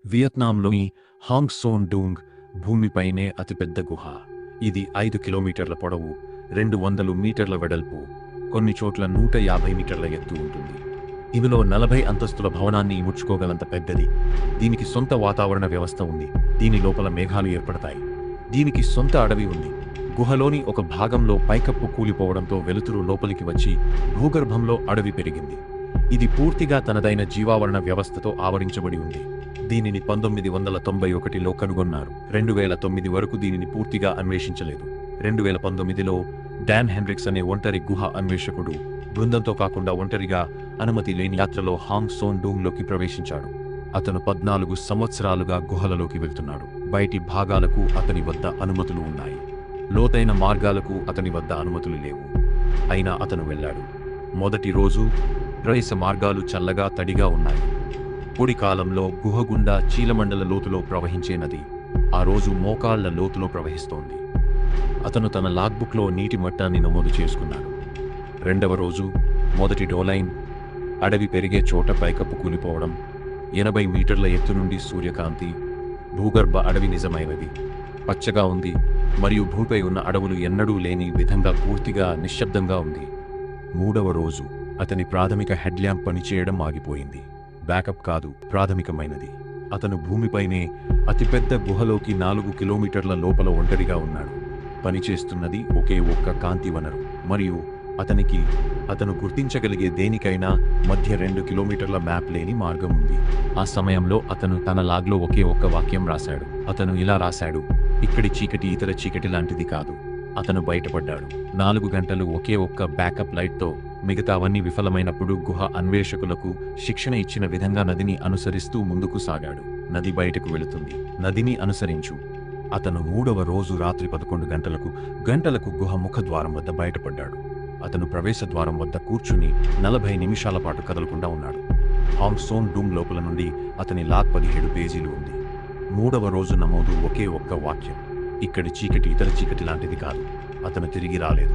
వియత్నాంలోని Hong సోన్ డూంగ్ భూమిపైనే అతిపెద్ద గుహ. ఇది 5 కిలోమీటర్ల పొడవు, 200 మీటర్ల వెడల్పు, కొన్ని చోట్ల 150 మీటర్ల ఎత్తు ఉంటుంది. ఇందులో 40 అంతస్తుల భవనాన్ని ఇముడ్చుకోగలంత పెద్దది. దీనికి సొంత వాతావరణ వ్యవస్థ ఉంది. దీని లోపల మేఘాలు ఏర్పడతాయి. దీనికి సొంత అడవి ఉంది. గుహలోని ఒక భాగంలో పైకప్పు కూలిపోవడంతో వెలుతురు లోపలికి వచ్చి భూగర్భంలో అడవి పెరిగింది. ఇది పూర్తిగా తనదైన జీవావరణ వ్యవస్థతో ఆవరించబడి ఉంది. దీనిని 1991లో కనుగొన్నారు. 2009 వరకు దీనిని పూర్తిగా అన్వేషించలేదు. 2019లో డాన్ హెన్రిక్స్ అనే ఒంటరి గుహ అన్వేషకుడు బృందంతో కాకుండా ఒంటరిగా అనుమతి లేని యాత్రలో హాంగ్ సోన్ డూంగ్లోకి ప్రవేశించాడు. అతను 14 సంవత్సరాలుగా గుహలలోకి వెళ్తున్నాడు. బయటి భాగాలకు అతని వద్ద అనుమతులు ఉన్నాయి. లోతైన మార్గాలకు అతని వద్ద అనుమతులు లేవు. అయినా అతను వెళ్ళాడు. మొదటి రోజు ప్రవేశ మార్గాలు చల్లగా తడిగా ఉన్నాయి. పొడి కాలంలో గుహ గుండా చీలమండల లోతులో ప్రవహించే నది ఆ రోజు మోకాళ్ల లోతులో ప్రవహిస్తోంది. అతను తన లాగ్బుక్లో నీటి మట్టాన్ని నమోదు చేసుకున్నాడు. రెండవ రోజు మొదటి డోలైన్ అడవి పెరిగే చోట పైకప్పు కూలిపోవడం, 80 మీటర్ల ఎత్తు నుండి సూర్యకాంతి, భూగర్భ అడవి నిజమైనది, పచ్చగా ఉంది మరియు భూమిపై ఉన్న అడవులు ఎన్నడూ లేని విధంగా పూర్తిగా నిశ్శబ్దంగా ఉంది. మూడవ రోజు అతని ప్రాథమిక హెడ్ ల్యాంప్ పనిచేయడం ఆగిపోయింది. బ్యాకప్ కాదు, ప్రాథమికమైనది. అతను భూమిపైనే అతిపెద్ద గుహలోకి 4 కిలోమీటర్ల లోపల ఒంటరిగా ఉన్నాడు. పనిచేస్తున్నది ఒకే ఒక్క కాంతి వనరు మరియు అతను గుర్తించగలిగే దేనికైనా మధ్య 2 కిలోమీటర్ల మ్యాప్ లేని మార్గం ఉంది. ఆ సమయంలో అతను తన లాగ్లో ఒకే ఒక్క వాక్యం రాశాడు. అతను ఇలా రాశాడు: ఇక్కడి చీకటి ఇతర చీకటి లాంటిది కాదు. అతను బయటపడ్డాడు. 4 గంటలు ఒకే ఒక్క బ్యాకప్ లైట్తో. మిగతావన్నీ విఫలమైనప్పుడు గుహ అన్వేషకులకు శిక్షణ ఇచ్చిన విధంగా నదిని అనుసరిస్తూ ముందుకు సాగాడు. నది బయటకు వెళుతుంది, నదిని అనుసరించు. అతను 3వ రోజు రాత్రి 11 గంటలకు గుహ ముఖద్వారం వద్ద బయటపడ్డాడు. అతను ప్రవేశ ద్వారం వద్ద కూర్చుని 40 నిమిషాల పాటు కదలకుండా ఉన్నాడు. హాంగ్ సోన్ డూంగ్ లోపల నుండి అతని లాగ్ 17 పేజీలు ఉంది. 3వ రోజు నమోదు ఒకే ఒక్క వాక్యం: ఇక్కడి చీకటి ఇతర చీకటి లాంటిది కాదు. అతను తిరిగి రాలేదు.